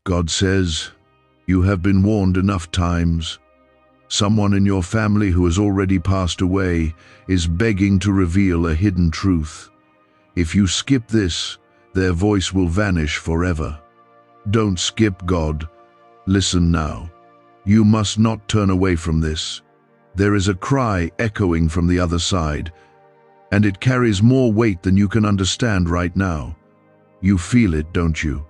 God says, you have been warned enough times. Someone in your family who has already passed away is begging to reveal a hidden truth. If you skip this, their voice will vanish forever. Don't skip God. Listen now. You must not turn away from this. There is a cry echoing from the other side, and it carries more weight than you can understand right now. You feel it, don't you?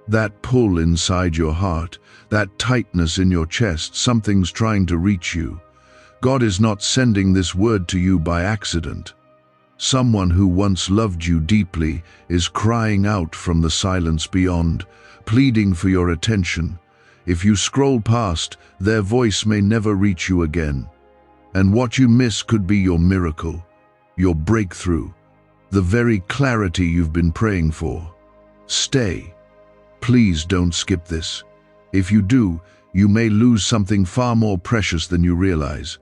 That pull inside your heart, that tightness in your chest, something's trying to reach you. God is not sending this word to you by accident. Someone who once loved you deeply is crying out from the silence beyond, pleading for your attention. If you scroll past, their voice may never reach you again. And what you miss could be your miracle, your breakthrough, the very clarity you've been praying for. Stay. Please don't skip this. If you do, you may lose something far more precious than you realize.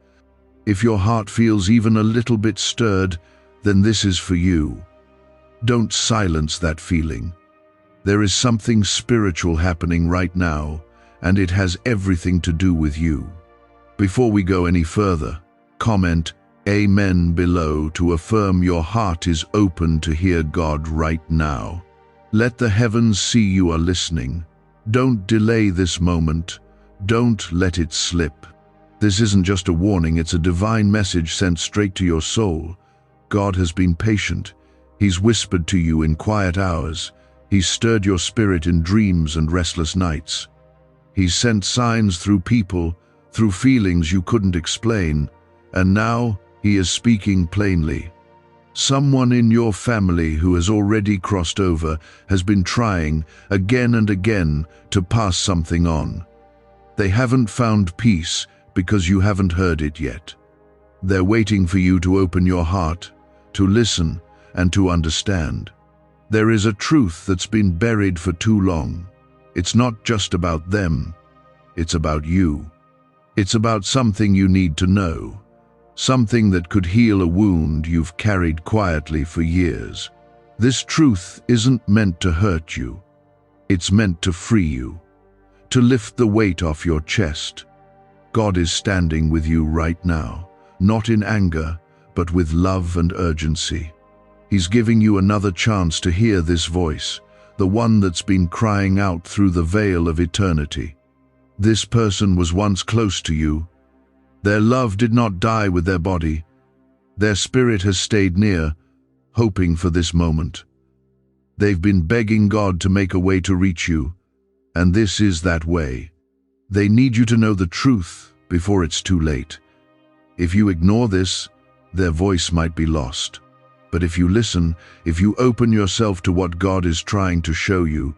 If your heart feels even a little bit stirred, then this is for you. Don't silence that feeling. There is something spiritual happening right now, and it has everything to do with you. Before we go any further, comment Amen below to affirm your heart is open to hear God right now. Let the heavens see you are listening. Don't delay this moment. Don't let it slip. This isn't just a warning, it's a divine message sent straight to your soul. God has been patient. He's whispered to you in quiet hours. He's stirred your spirit in dreams and restless nights. He's sent signs through people, through feelings you couldn't explain, and now he is speaking plainly. Someone in your family who has already crossed over has been trying again and again to pass something on. They haven't found peace because you haven't heard it yet. They're waiting for you to open your heart, to listen, and to understand. There is a truth that's been buried for too long. It's not just about them. It's about you. It's about something you need to know. Something that could heal a wound you've carried quietly for years. This truth isn't meant to hurt you. It's meant to free you, to lift the weight off your chest. God is standing with you right now, not in anger, but with love and urgency. He's giving you another chance to hear this voice, the one that's been crying out through the veil of eternity. This person was once close to you. Their love did not die with their body. Their spirit has stayed near, hoping for this moment. They've been begging God to make a way to reach you, and this is that way. They need you to know the truth before it's too late. If you ignore this, their voice might be lost. But if you listen, if you open yourself to what God is trying to show you,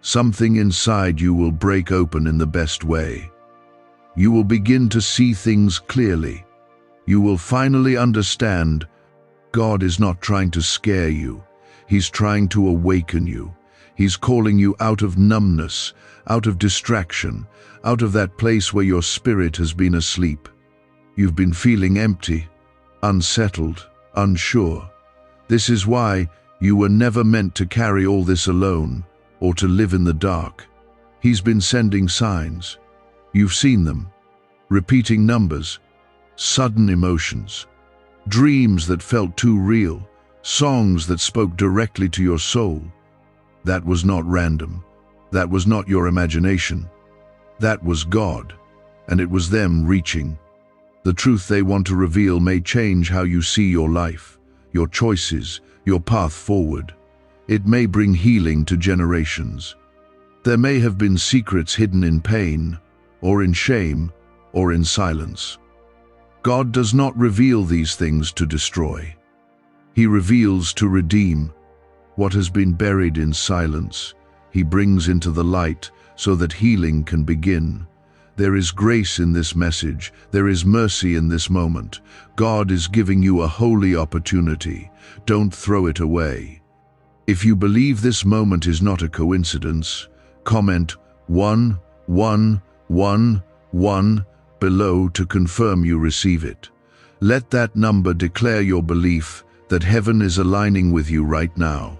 something inside you will break open in the best way. You will begin to see things clearly. You will finally understand God is not trying to scare you. He's trying to awaken you. He's calling you out of numbness, out of distraction, out of that place where your spirit has been asleep. You've been feeling empty, unsettled, unsure. This is why you were never meant to carry all this alone or to live in the dark. He's been sending signs. You've seen them. Repeating numbers, sudden emotions, dreams that felt too real, songs that spoke directly to your soul. That was not random. That was not your imagination. That was God, and it was them reaching. The truth they want to reveal may change how you see your life, your choices, your path forward. It may bring healing to generations. There may have been secrets hidden in pain, or in shame, or in silence. God does not reveal these things to destroy. He reveals to redeem. What has been buried in silence, He brings into the light so that healing can begin. There is grace in this message. There is mercy in this moment. God is giving you a holy opportunity. Don't throw it away. If you believe this moment is not a coincidence, comment 1111 below to confirm you receive it. Let that number declare your belief that heaven is aligning with you right now.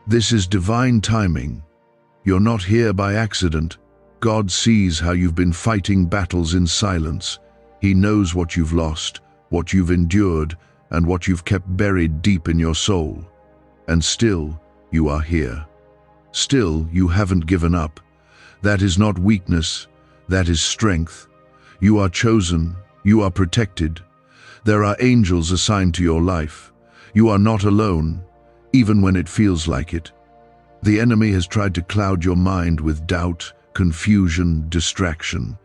This is divine timing. You're not here by accident. God sees how you've been fighting battles in silence. He knows what you've lost, what you've endured, and what you've kept buried deep in your soul. And still, you are here. Still, you haven't given up. That is not weakness, that is strength. You are chosen, you are protected. There are angels assigned to your life. You are not alone, even when it feels like it. The enemy has tried to cloud your mind with doubt, confusion, distraction.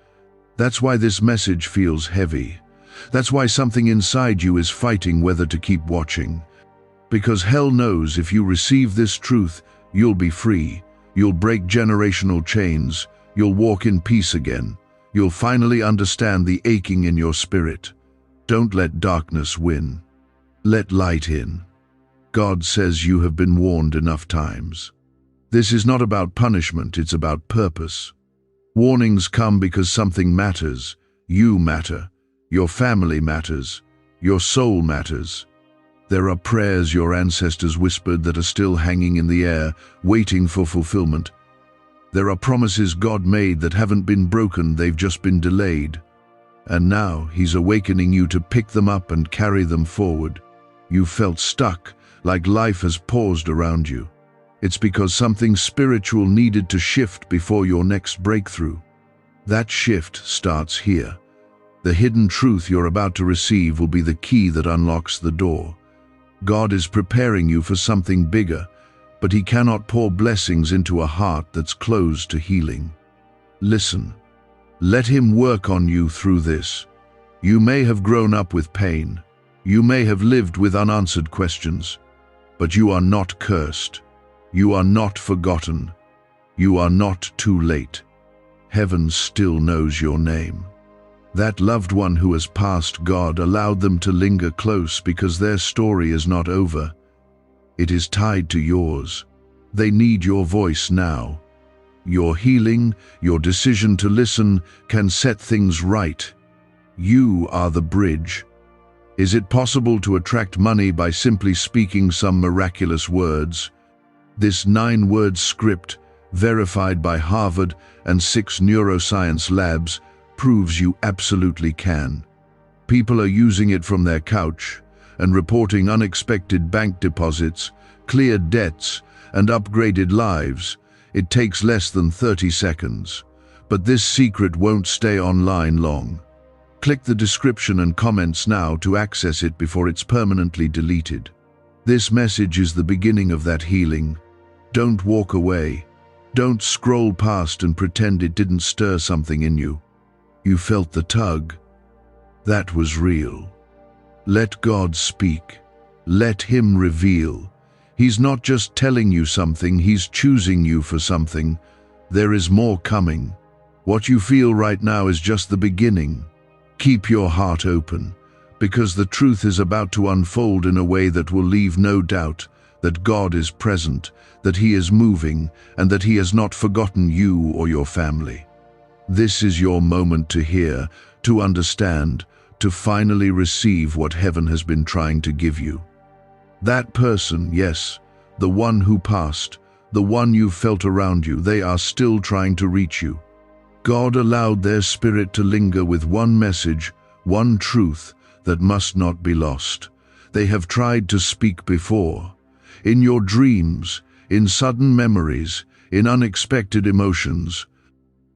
That's why this message feels heavy. That's why something inside you is fighting whether to keep watching. Because hell knows if you receive this truth, you'll be free. You'll break generational chains. You'll walk in peace again. You'll finally understand the aching in your spirit. Don't let darkness win. Let light in. God says you have been warned enough times. This is not about punishment, it's about purpose. Warnings come because something matters. You matter. Your family matters. Your soul matters. There are prayers your ancestors whispered that are still hanging in the air, waiting for fulfillment. There are promises God made that haven't been broken, they've just been delayed. And now He's awakening you to pick them up and carry them forward. You felt stuck, like life has paused around you. It's because something spiritual needed to shift before your next breakthrough. That shift starts here. The hidden truth you're about to receive will be the key that unlocks the door. God is preparing you for something bigger, but He cannot pour blessings into a heart that's closed to healing. Listen. Let Him work on you through this. You may have grown up with pain. You may have lived with unanswered questions. But you are not cursed. You are not forgotten. You are not too late. Heaven still knows your name. That loved one who has passed, God allowed them to linger close because their story is not over. It is tied to yours. They need your voice now. Your healing, your decision to listen can set things right. You are the bridge. Is it possible to attract money by simply speaking some miraculous words? This 9-word script, verified by Harvard and 6 neuroscience labs, proves you absolutely can. People are using it from their couch and reporting unexpected bank deposits, cleared debts, and upgraded lives. It takes less than 30 seconds. But this secret won't stay online long. Click the description and comments now to access it before it's permanently deleted. This message is the beginning of that healing. Don't walk away. Don't scroll past and pretend it didn't stir something in you. You felt the tug. That was real. Let God speak. Let Him reveal. He's not just telling you something, He's choosing you for something. There is more coming. What you feel right now is just the beginning. Keep your heart open, because the truth is about to unfold in a way that will leave no doubt that God is present, that He is moving, and that He has not forgotten you or your family. This is your moment to hear, to understand, to finally receive what heaven has been trying to give you. That person, yes, the one who passed, the one you felt around you, they are still trying to reach you. God allowed their spirit to linger with one message, one truth that must not be lost. They have tried to speak before. In your dreams, in sudden memories, in unexpected emotions.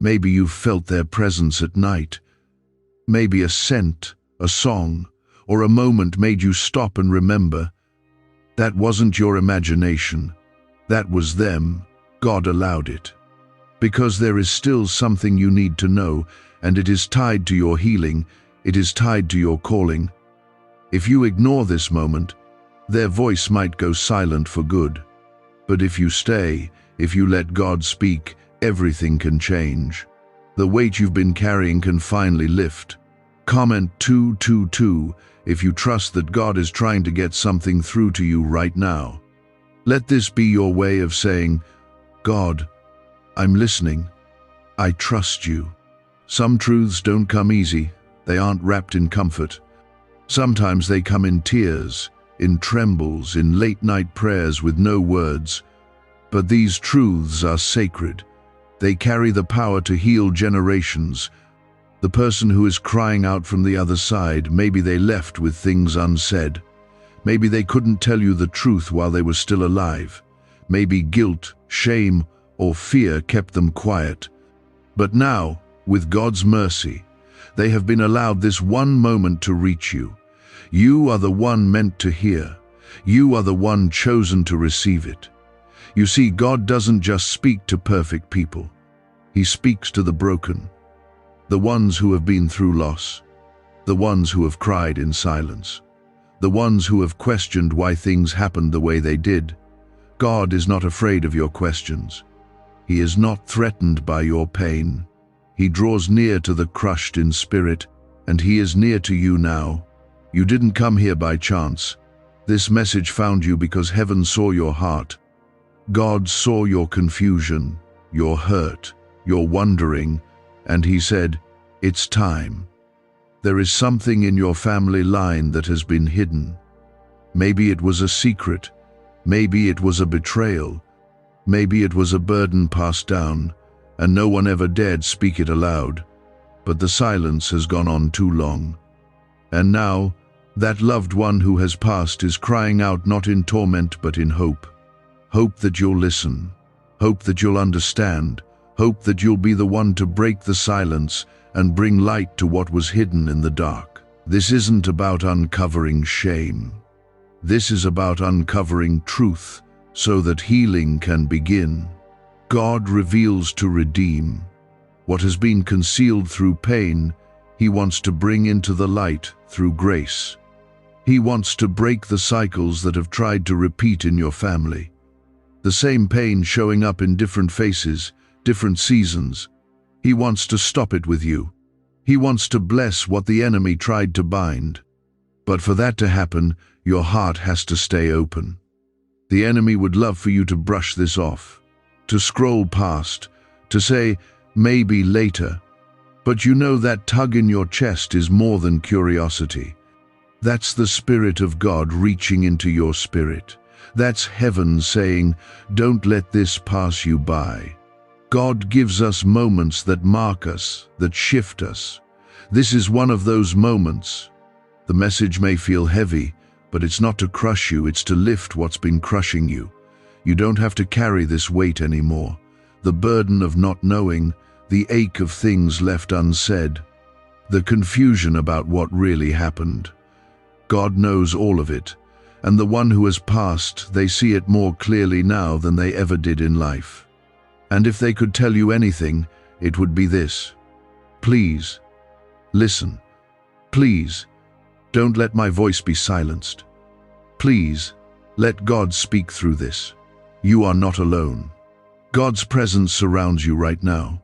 Maybe you've felt their presence at night. Maybe a scent, a song, or a moment made you stop and remember. That wasn't your imagination. That was them. God allowed it. Because there is still something you need to know, and it is tied to your healing, it is tied to your calling. If you ignore this moment, their voice might go silent for good. But if you stay, if you let God speak, everything can change. The weight you've been carrying can finally lift. Comment 222 if you trust that God is trying to get something through to you right now. Let this be your way of saying, God, I'm listening. I trust you. Some truths don't come easy. They aren't wrapped in comfort. Sometimes they come in tears, in trembles, in late-night prayers with no words. But these truths are sacred. They carry the power to heal generations. The person who is crying out from the other side, maybe they left with things unsaid. Maybe they couldn't tell you the truth while they were still alive. Maybe guilt, shame, or fear kept them quiet. But now, with God's mercy, they have been allowed this one moment to reach you. You are the one meant to hear. You are the one chosen to receive it. You see, God doesn't just speak to perfect people. He speaks to the broken, the ones who have been through loss, the ones who have cried in silence, the ones who have questioned why things happened the way they did. God is not afraid of your questions. He is not threatened by your pain. He draws near to the crushed in spirit, and He is near to you now. You didn't come here by chance. This message found you because heaven saw your heart. God saw your confusion, your hurt, your wondering, and He said, "It's time." There is something in your family line that has been hidden. Maybe it was a secret. Maybe it was a betrayal. Maybe it was a burden passed down, and no one ever dared speak it aloud. But the silence has gone on too long. And now, that loved one who has passed is crying out not in torment but in hope. Hope that you'll listen. Hope that you'll understand. Hope that you'll be the one to break the silence and bring light to what was hidden in the dark. This isn't about uncovering shame. This is about uncovering truth so that healing can begin. God reveals to redeem. What has been concealed through pain, He wants to bring into the light through grace. He wants to break the cycles that have tried to repeat in your family. The same pain showing up in different faces, different seasons. He wants to stop it with you. He wants to bless what the enemy tried to bind. But for that to happen, your heart has to stay open. The enemy would love for you to brush this off, to scroll past, to say, maybe later. But you know that tug in your chest is more than curiosity. That's the Spirit of God reaching into your spirit. That's heaven saying, don't let this pass you by. God gives us moments that mark us, that shift us. This is one of those moments. The message may feel heavy, but it's not to crush you, it's to lift what's been crushing you. You don't have to carry this weight anymore. The burden of not knowing, the ache of things left unsaid, the confusion about what really happened. God knows all of it, and the one who has passed, they see it more clearly now than they ever did in life. And if they could tell you anything, it would be this. Please, listen. Please, don't let my voice be silenced. Please, let God speak through this. You are not alone. God's presence surrounds you right now.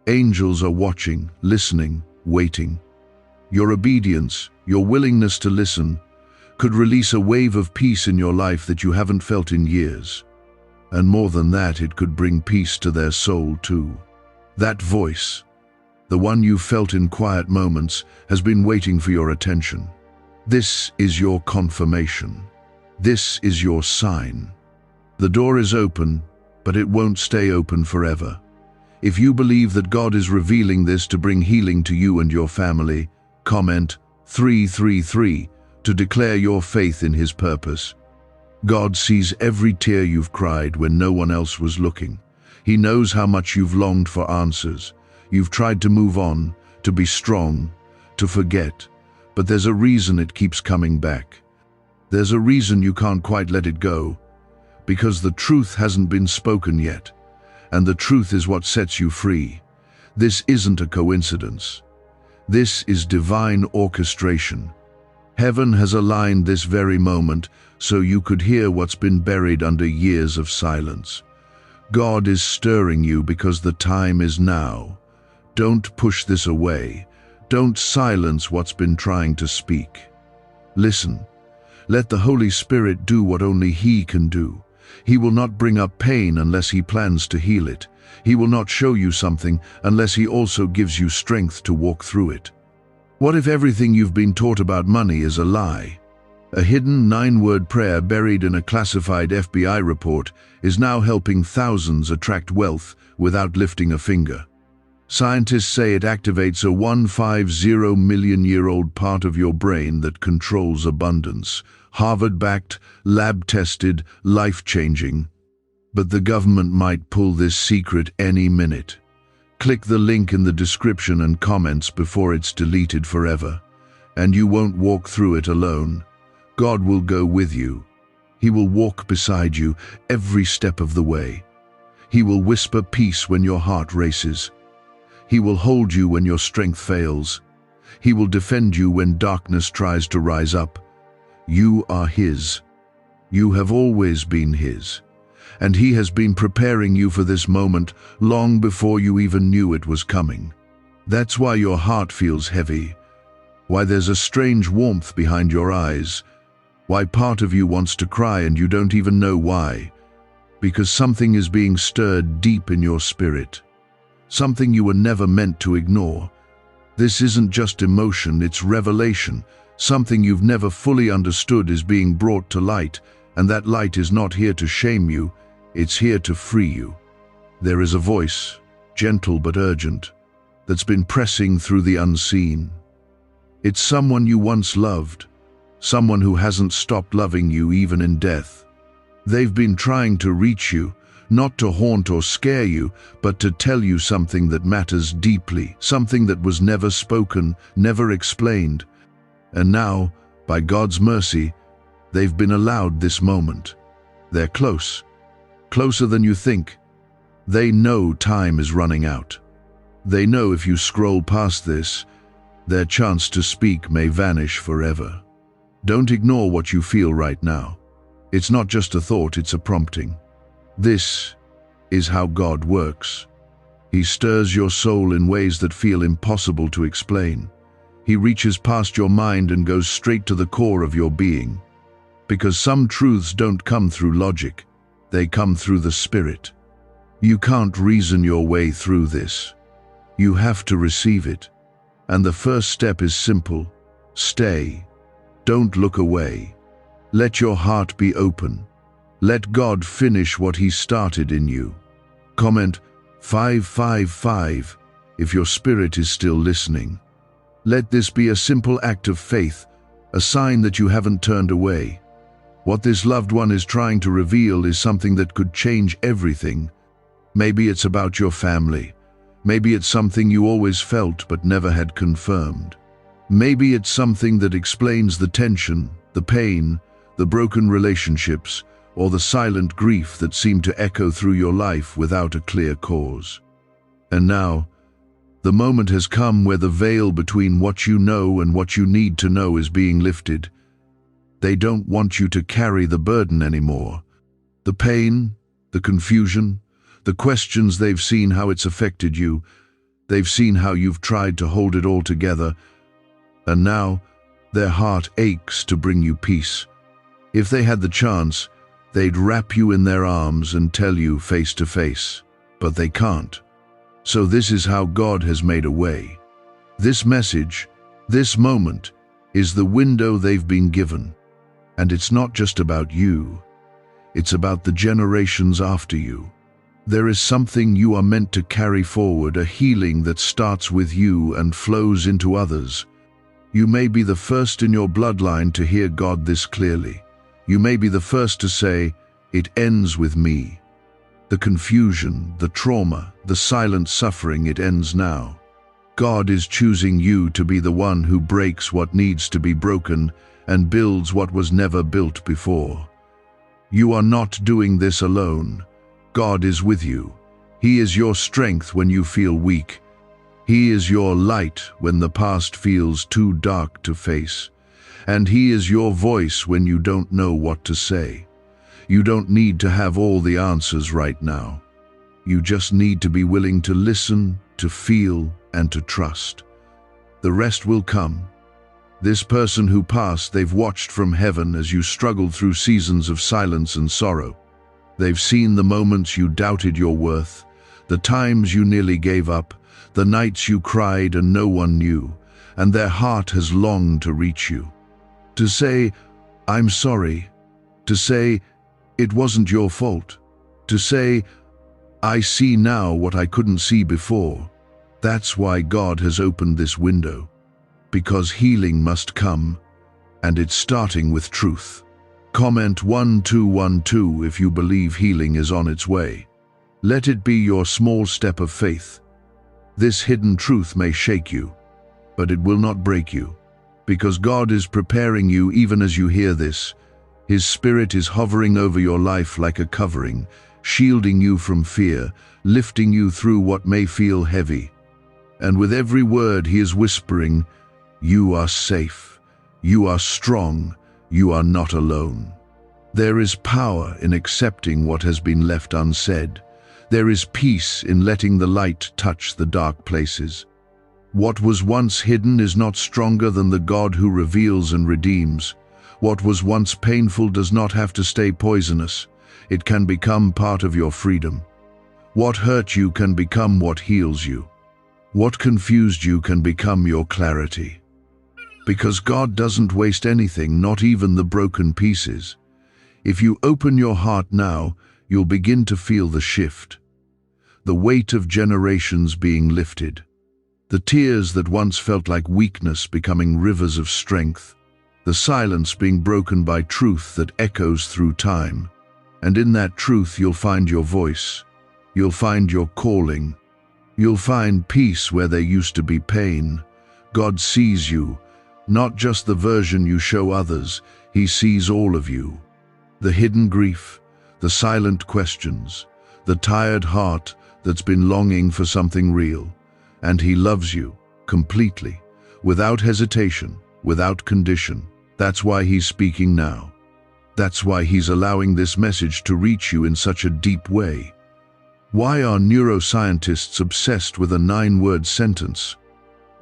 Angels are watching, listening, waiting. Your obedience, your willingness to listen, could release a wave of peace in your life that you haven't felt in years. And more than that, it could bring peace to their soul too. That voice, the one you felt in quiet moments, has been waiting for your attention. This is your confirmation. This is your sign. The door is open, but it won't stay open forever. If you believe that God is revealing this to bring healing to you and your family, comment 333 to declare your faith in His purpose. God sees every tear you've cried when no one else was looking. He knows how much you've longed for answers. You've tried to move on, to be strong, to forget, but there's a reason it keeps coming back. There's a reason you can't quite let it go, because the truth hasn't been spoken yet, and the truth is what sets you free. This isn't a coincidence. This is divine orchestration. Heaven has aligned this very moment so you could hear what's been buried under years of silence. God is stirring you because the time is now. Don't push this away. Don't silence what's been trying to speak. Listen. Let the Holy Spirit do what only He can do. He will not bring up pain unless He plans to heal it. He will not show you something unless He also gives you strength to walk through it. What if everything you've been taught about money is a lie? A hidden 9-word prayer buried in a classified FBI report is now helping thousands attract wealth without lifting a finger. Scientists say it activates a 150 million-year-old part of your brain that controls abundance. Harvard-backed, lab-tested, life-changing. But the government might pull this secret any minute. Click the link in the description and comments before it's deleted forever. And you won't walk through it alone. God will go with you. He will walk beside you every step of the way. He will whisper peace when your heart races. He will hold you when your strength fails. He will defend you when darkness tries to rise up. You are His. You have always been His. And He has been preparing you for this moment long before you even knew it was coming. That's why your heart feels heavy. Why there's a strange warmth behind your eyes. Why part of you wants to cry and you don't even know why. Because something is being stirred deep in your spirit. Something you were never meant to ignore. This isn't just emotion, it's revelation. Something you've never fully understood is being brought to light, and that light is not here to shame you, it's here to free you. There is a voice, gentle but urgent, that's been pressing through the unseen. It's someone you once loved, someone who hasn't stopped loving you even in death. They've been trying to reach you, not to haunt or scare you, but to tell you something that matters deeply, something that was never spoken, never explained. And now, by God's mercy, they've been allowed this moment. They're close, closer than you think. They know time is running out. They know if you scroll past this, their chance to speak may vanish forever. Don't ignore what you feel right now. It's not just a thought, it's a prompting. This is how God works. He stirs your soul in ways that feel impossible to explain. He reaches past your mind and goes straight to the core of your being. Because some truths don't come through logic, they come through the Spirit. You can't reason your way through this. You have to receive it. And the first step is simple. Stay. Don't look away. Let your heart be open. Let God finish what He started in you. Comment 555 if your spirit is still listening. Let this be a simple act of faith, a sign that you haven't turned away. What this loved one is trying to reveal is something that could change everything. Maybe it's about your family. Maybe it's something you always felt but never had confirmed. Maybe it's something that explains the tension, the pain, the broken relationships, or the silent grief that seemed to echo through your life without a clear cause. And now, the moment has come where the veil between what you know and what you need to know is being lifted. They don't want you to carry the burden anymore. The pain, the confusion, the questions, they've seen how it's affected you. They've seen how you've tried to hold it all together. And now, their heart aches to bring you peace. If they had the chance, they'd wrap you in their arms and tell you face to face. But they can't. So this is how God has made a way. This message, this moment, is the window they've been given. And it's not just about you. It's about the generations after you. There is something you are meant to carry forward, a healing that starts with you and flows into others. You may be the first in your bloodline to hear God this clearly. You may be the first to say, "It ends with me." The confusion, the trauma, the silent suffering, it ends now. God is choosing you to be the one who breaks what needs to be broken and builds what was never built before. You are not doing this alone. God is with you. He is your strength when you feel weak. He is your light when the past feels too dark to face. And He is your voice when you don't know what to say. You don't need to have all the answers right now. You just need to be willing to listen, to feel, and to trust. The rest will come. This person who passed, they've watched from heaven as you struggled through seasons of silence and sorrow. They've seen the moments you doubted your worth, the times you nearly gave up, the nights you cried and no one knew, and their heart has longed to reach you. To say, I'm sorry. To say, it wasn't your fault. To say, I see now what I couldn't see before. That's why God has opened this window. Because healing must come, and it's starting with truth. Comment 1212 if you believe healing is on its way. Let it be your small step of faith. This hidden truth may shake you, but it will not break you. Because God is preparing you even as you hear this. His Spirit is hovering over your life like a covering, shielding you from fear, lifting you through what may feel heavy. And with every word He is whispering, you are safe, you are strong, you are not alone. There is power in accepting what has been left unsaid. There is peace in letting the light touch the dark places. What was once hidden is not stronger than the God who reveals and redeems. What was once painful does not have to stay poisonous. It can become part of your freedom. What hurt you can become what heals you. What confused you can become your clarity. Because God doesn't waste anything, not even the broken pieces. If you open your heart now, you'll begin to feel the shift. The weight of generations being lifted. The tears that once felt like weakness becoming rivers of strength. The silence being broken by truth that echoes through time. And in that truth you'll find your voice. You'll find your calling. You'll find peace where there used to be pain. God sees you, not just the version you show others. He sees all of you. The hidden grief, the silent questions, the tired heart that's been longing for something real. And He loves you completely, without hesitation, without condition. That's why He's speaking now. That's why He's allowing this message to reach you in such a deep way. Why are neuroscientists obsessed with a 9-word sentence?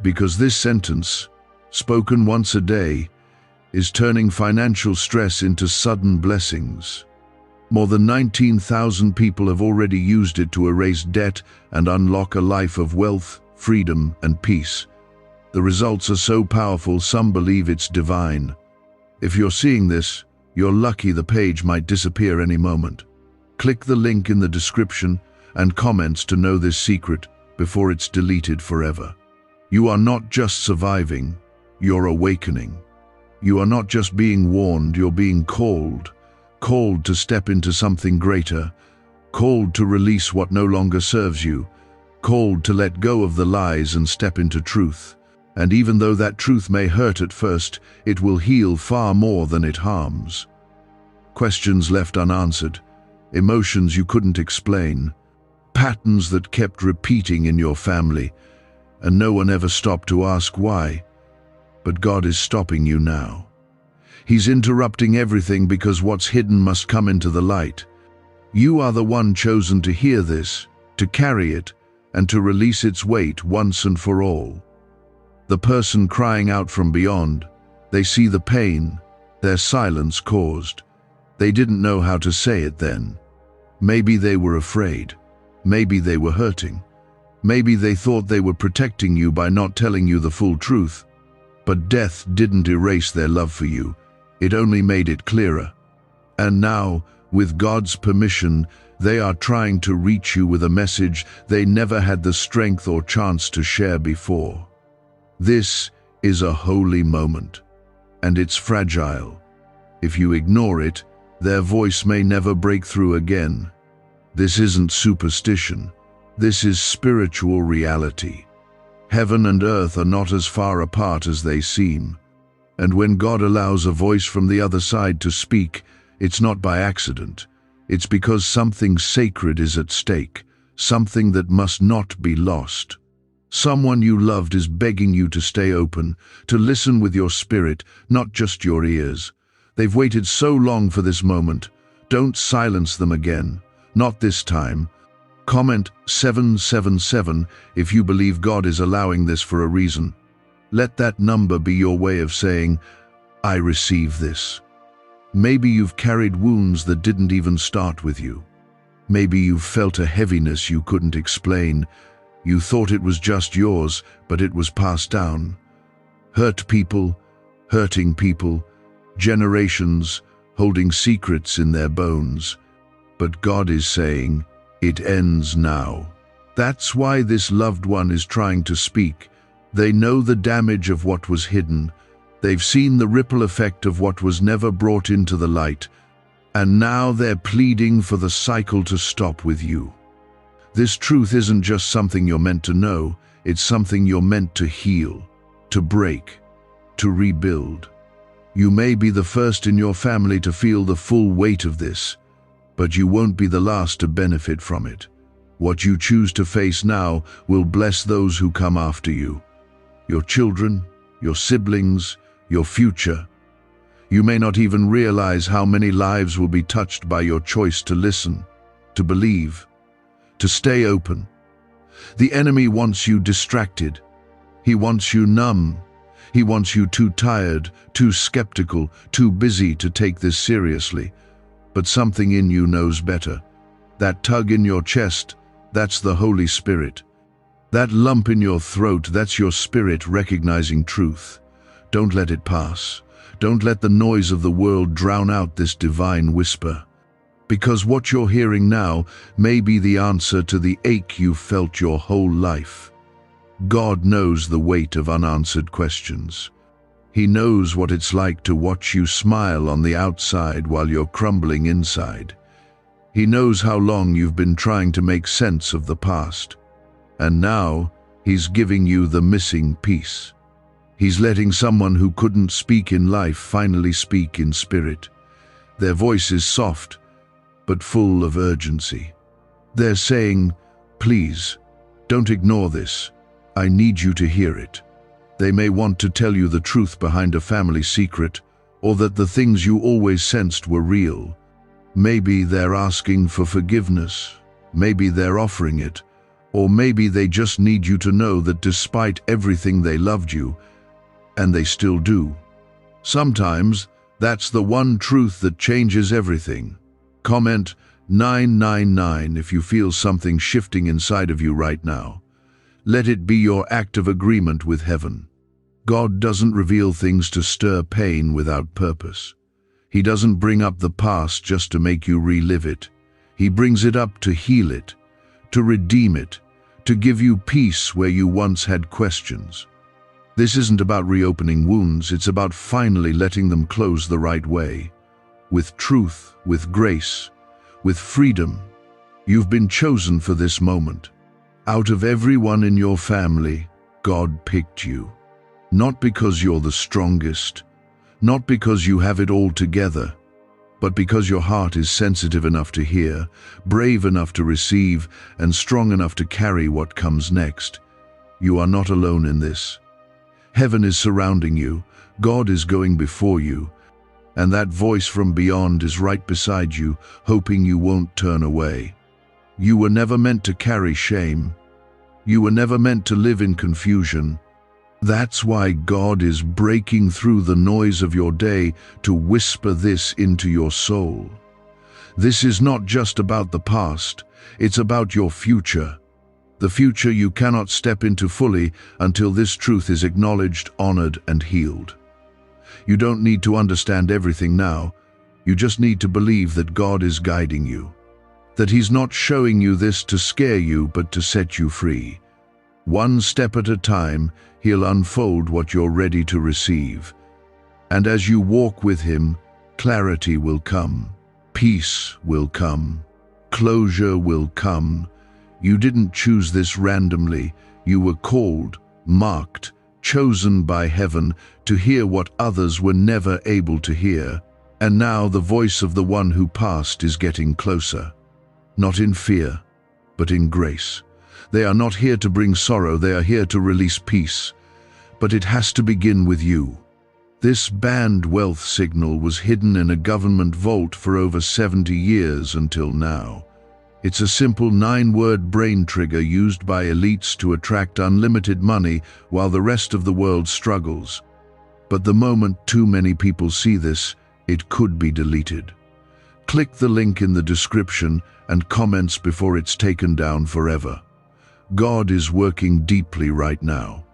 Because this sentence, spoken once a day, is turning financial stress into sudden blessings. More than 19,000 people have already used it to erase debt and unlock a life of wealth, freedom, and peace. The results are so powerful, some believe it's divine. If you're seeing this, you're lucky. The page might disappear any moment. Click the link in the description and comments to know this secret before it's deleted forever. You are not just surviving, you're awakening. You are not just being warned, you're being called. Called to step into something greater. Called to release what no longer serves you. Called to let go of the lies and step into truth. And even though that truth may hurt at first, it will heal far more than it harms. Questions left unanswered. Emotions you couldn't explain. Patterns that kept repeating in your family, and no one ever stopped to ask why. But God is stopping you now. He's interrupting everything because what's hidden must come into the light. You are the one chosen to hear this, to carry it, and to release its weight once and for all. The person crying out from beyond, they see the pain their silence caused. They didn't know how to say it then. Maybe they were afraid. Maybe they were hurting. Maybe they thought they were protecting you by not telling you the full truth. But death didn't erase their love for you. It only made it clearer. And now, with God's permission, they are trying to reach you with a message they never had the strength or chance to share before. This is a holy moment, and it's fragile. If you ignore it, their voice may never break through again. This isn't superstition. This is spiritual reality. Heaven and earth are not as far apart as they seem. And when God allows a voice from the other side to speak, it's not by accident. It's because something sacred is at stake, something that must not be lost. Someone you loved is begging you to stay open, to listen with your spirit, not just your ears. They've waited so long for this moment. Don't silence them again. Not this time. Comment 777 if you believe God is allowing this for a reason. Let that number be your way of saying, I receive this. Maybe you've carried wounds that didn't even start with you. Maybe you've felt a heaviness you couldn't explain. You thought it was just yours, but it was passed down. Hurt people, hurting people, generations holding secrets in their bones. But God is saying, it ends now. That's why this loved one is trying to speak. They know the damage of what was hidden. They've seen the ripple effect of what was never brought into the light. And now they're pleading for the cycle to stop with you. This truth isn't just something you're meant to know, it's something you're meant to heal, to break, to rebuild. You may be the first in your family to feel the full weight of this, but you won't be the last to benefit from it. What you choose to face now will bless those who come after you. Your children, your siblings, your future. You may not even realize how many lives will be touched by your choice to listen, to believe, to stay open. The enemy wants you distracted. He wants you numb. He wants you too tired, too skeptical, too busy to take this seriously. But something in you knows better. That tug in your chest, that's the Holy Spirit. That lump in your throat, that's your spirit recognizing truth. Don't let it pass. Don't let the noise of the world drown out this divine whisper. Because what you're hearing now may be the answer to the ache you've felt your whole life. God knows the weight of unanswered questions. He knows what it's like to watch you smile on the outside while you're crumbling inside. He knows how long you've been trying to make sense of the past. And now, He's giving you the missing piece. He's letting someone who couldn't speak in life finally speak in spirit. Their voice is soft, but full of urgency. They're saying, please, don't ignore this. I need you to hear it. They may want to tell you the truth behind a family secret, or that the things you always sensed were real. Maybe they're asking for forgiveness. Maybe they're offering it. Or maybe they just need you to know that despite everything they loved you, and they still do. Sometimes, that's the one truth that changes everything. Comment 999 if you feel something shifting inside of you right now. Let it be your act of agreement with heaven. God doesn't reveal things to stir pain without purpose. He doesn't bring up the past just to make you relive it. He brings it up to heal it, to redeem it, to give you peace where you once had questions. This isn't about reopening wounds, it's about finally letting them close the right way. With truth, with grace, with freedom. You've been chosen for this moment. Out of everyone in your family, God picked you. Not because you're the strongest, not because you have it all together, but because your heart is sensitive enough to hear, brave enough to receive, and strong enough to carry what comes next. You are not alone in this. Heaven is surrounding you, God is going before you, and that voice from beyond is right beside you, hoping you won't turn away. You were never meant to carry shame. You were never meant to live in confusion. That's why God is breaking through the noise of your day to whisper this into your soul. This is not just about the past, it's about your future. The future you cannot step into fully until this truth is acknowledged, honored, and healed. You don't need to understand everything now. You just need to believe that God is guiding you. That He's not showing you this to scare you, but to set you free. One step at a time, He'll unfold what you're ready to receive. And as you walk with Him, clarity will come, peace will come, closure will come. You didn't choose this randomly. You were called, marked, chosen by heaven to hear what others were never able to hear. And now the voice of the one who passed is getting closer. Not in fear, but in grace. They are not here to bring sorrow, they are here to release peace. But it has to begin with you. This banned wealth signal was hidden in a government vault for over 70 years until now. It's a simple 9-word brain trigger used by elites to attract unlimited money while the rest of the world struggles. But the moment too many people see this, it could be deleted. Click the link in the description and comments before it's taken down forever. God is working deeply right now.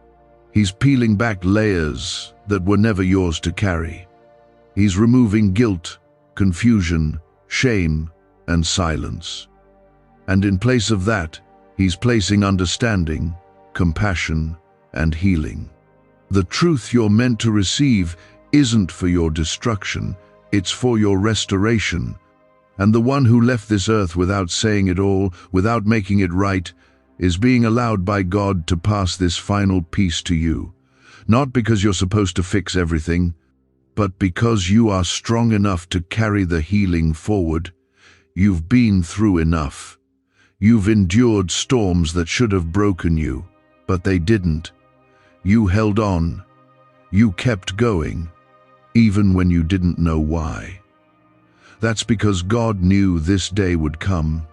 He's peeling back layers that were never yours to carry. He's removing guilt, confusion, shame, and silence. And in place of that, He's placing understanding, compassion, and healing. The truth you're meant to receive isn't for your destruction, it's for your restoration. And the one who left this earth without saying it all, without making it right, is being allowed by God to pass this final piece to you. Not because you're supposed to fix everything, but because you are strong enough to carry the healing forward. You've been through enough. You've endured storms that should have broken you, but they didn't. You held on. You kept going, even when you didn't know why. That's because God knew this day would come,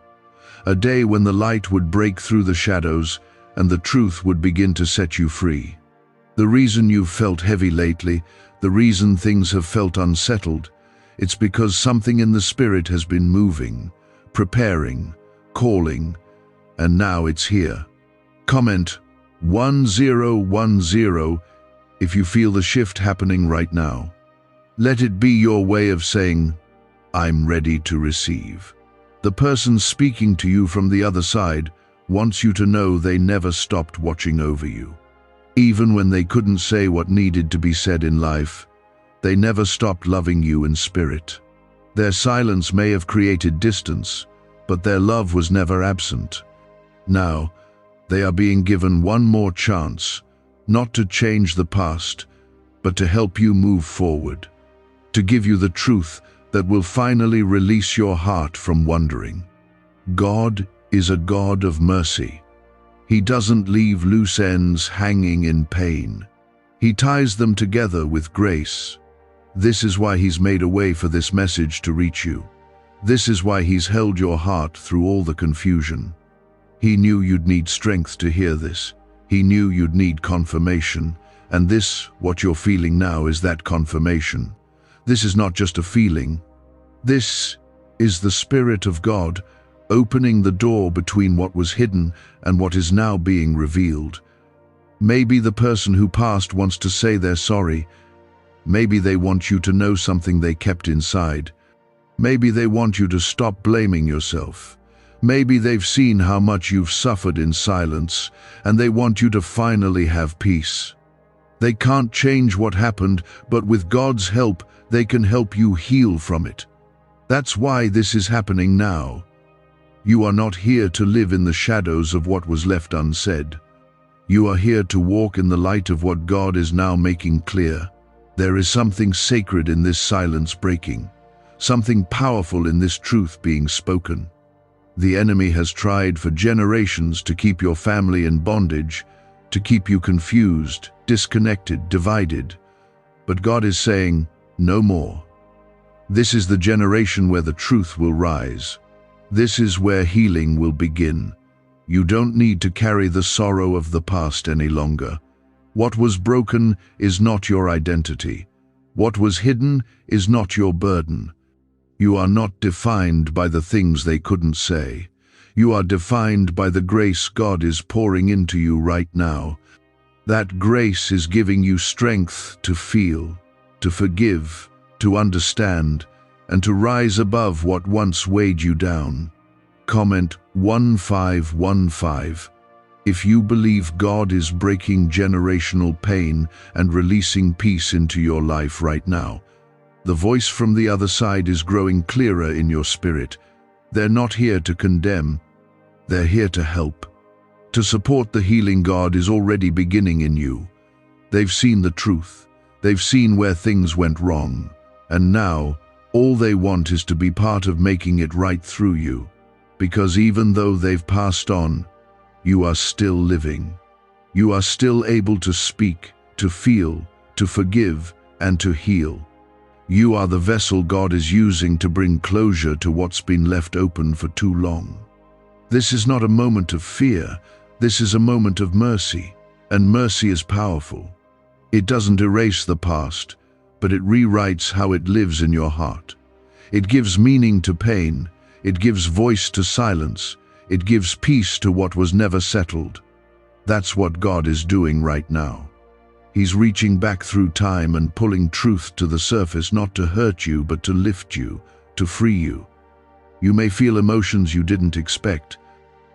a day when the light would break through the shadows and the truth would begin to set you free. The reason you've felt heavy lately, the reason things have felt unsettled, it's because something in the spirit has been moving, preparing, calling, and now it's here. Comment 1010 if you feel the shift happening right now. Let it be your way of saying, I'm ready to receive. The person speaking to you from the other side wants you to know they never stopped watching over you. Even when they couldn't say what needed to be said in life, they never stopped loving you in spirit. Their silence may have created distance, but their love was never absent. Now, they are being given one more chance, not to change the past, but to help you move forward, to give you the truth that will finally release your heart from wondering. God is a God of mercy. He doesn't leave loose ends hanging in pain. He ties them together with grace. This is why He's made a way for this message to reach you. This is why He's held your heart through all the confusion. He knew you'd need strength to hear this. He knew you'd need confirmation. And this, what you're feeling now, is that confirmation. This is not just a feeling. This is the Spirit of God opening the door between what was hidden and what is now being revealed. Maybe the person who passed wants to say they're sorry. Maybe they want you to know something they kept inside. Maybe they want you to stop blaming yourself. Maybe they've seen how much you've suffered in silence, and they want you to finally have peace. They can't change what happened, but with God's help, they can help you heal from it. That's why this is happening now. You are not here to live in the shadows of what was left unsaid. You are here to walk in the light of what God is now making clear. There is something sacred in this silence breaking, something powerful in this truth being spoken. The enemy has tried for generations to keep your family in bondage, to keep you confused, disconnected, divided. But God is saying, no more. This is the generation where the truth will rise. This is where healing will begin. You don't need to carry the sorrow of the past any longer. What was broken is not your identity. What was hidden is not your burden. You are not defined by the things they couldn't say. You are defined by the grace God is pouring into you right now. That grace is giving you strength to feel, to forgive, to understand, and to rise above what once weighed you down. Comment 1515 if you believe God is breaking generational pain and releasing peace into your life right now. The voice from the other side is growing clearer in your spirit. They're not here to condemn. They're here to help. To support the healing God is already beginning in you. They've seen the truth. They've seen where things went wrong. And now, all they want is to be part of making it right through you. Because even though they've passed on, you are still living. You are still able to speak, to feel, to forgive, and to heal. You are the vessel God is using to bring closure to what's been left open for too long. This is not a moment of fear. This is a moment of mercy. And mercy is powerful. It doesn't erase the past, but it rewrites how it lives in your heart. It gives meaning to pain. It gives voice to silence. It gives peace to what was never settled. That's what God is doing right now. He's reaching back through time and pulling truth to the surface, not to hurt you, but to lift you, to free you. You may feel emotions you didn't expect.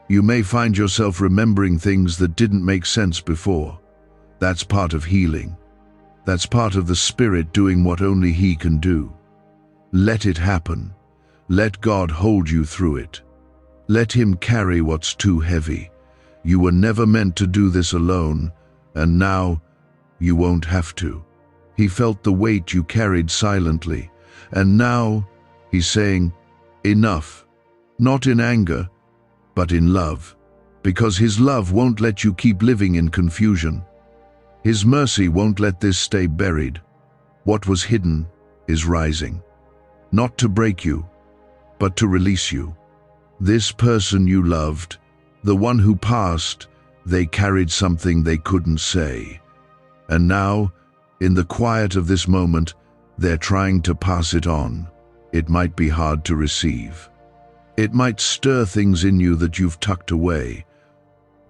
You may find yourself remembering things that didn't make sense before. That's part of healing. That's part of the Spirit doing what only He can do. Let it happen. Let God hold you through it. Let Him carry what's too heavy. You were never meant to do this alone, and now you won't have to. He felt the weight you carried silently, and now He's saying, enough. Not in anger, but in love. Because His love won't let you keep living in confusion. His mercy won't let this stay buried. What was hidden is rising. Not to break you, but to release you. This person you loved, the one who passed, they carried something they couldn't say. And now, in the quiet of this moment, they're trying to pass it on. It might be hard to receive. It might stir things in you that you've tucked away.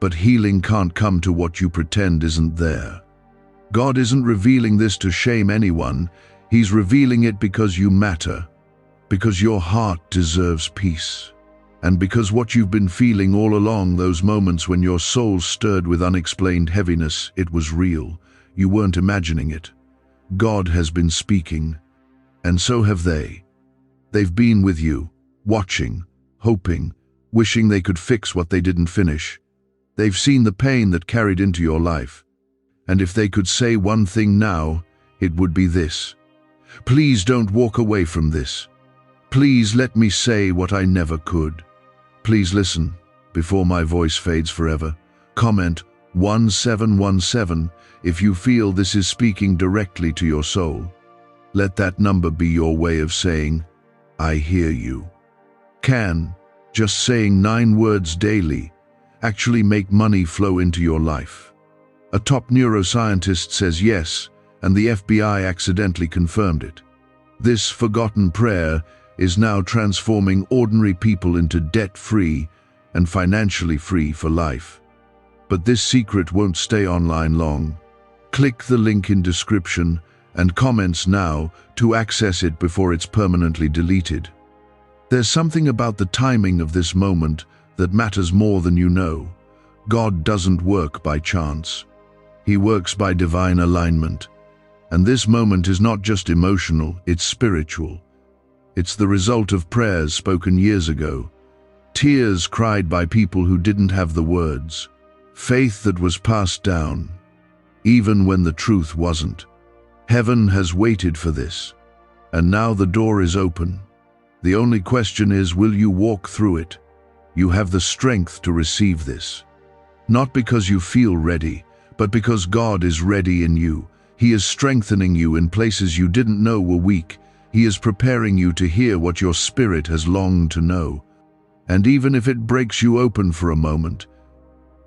But healing can't come to what you pretend isn't there. God isn't revealing this to shame anyone. He's revealing it because you matter, because your heart deserves peace, and because what you've been feeling all along, those moments when your soul stirred with unexplained heaviness, it was real. You weren't imagining it. God has been speaking, and so have they. They've been with you, watching, hoping, wishing they could fix what they didn't finish. They've seen the pain that carried into your life. And if they could say one thing now, it would be this: please don't walk away from this. Please let me say what I never could. Please listen before my voice fades forever. Comment 1717 if you feel this is speaking directly to your soul. Let that number be your way of saying, I hear you. Can just saying 9 words daily actually make money flow into your life? A top neuroscientist says yes, and the FBI accidentally confirmed it. This forgotten prayer is now transforming ordinary people into debt-free and financially free for life. But this secret won't stay online long. Click the link in description and comments now to access it before it's permanently deleted. There's something about the timing of this moment that matters more than you know. God doesn't work by chance. He works by divine alignment. And this moment is not just emotional, it's spiritual. It's the result of prayers spoken years ago, tears cried by people who didn't have the words, faith that was passed down, even when the truth wasn't. Heaven has waited for this, and now the door is open. The only question is, will you walk through it? You have the strength to receive this. Not because you feel ready, but because God is ready in you. He is strengthening you in places you didn't know were weak. He is preparing you to hear what your spirit has longed to know. And even if it breaks you open for a moment,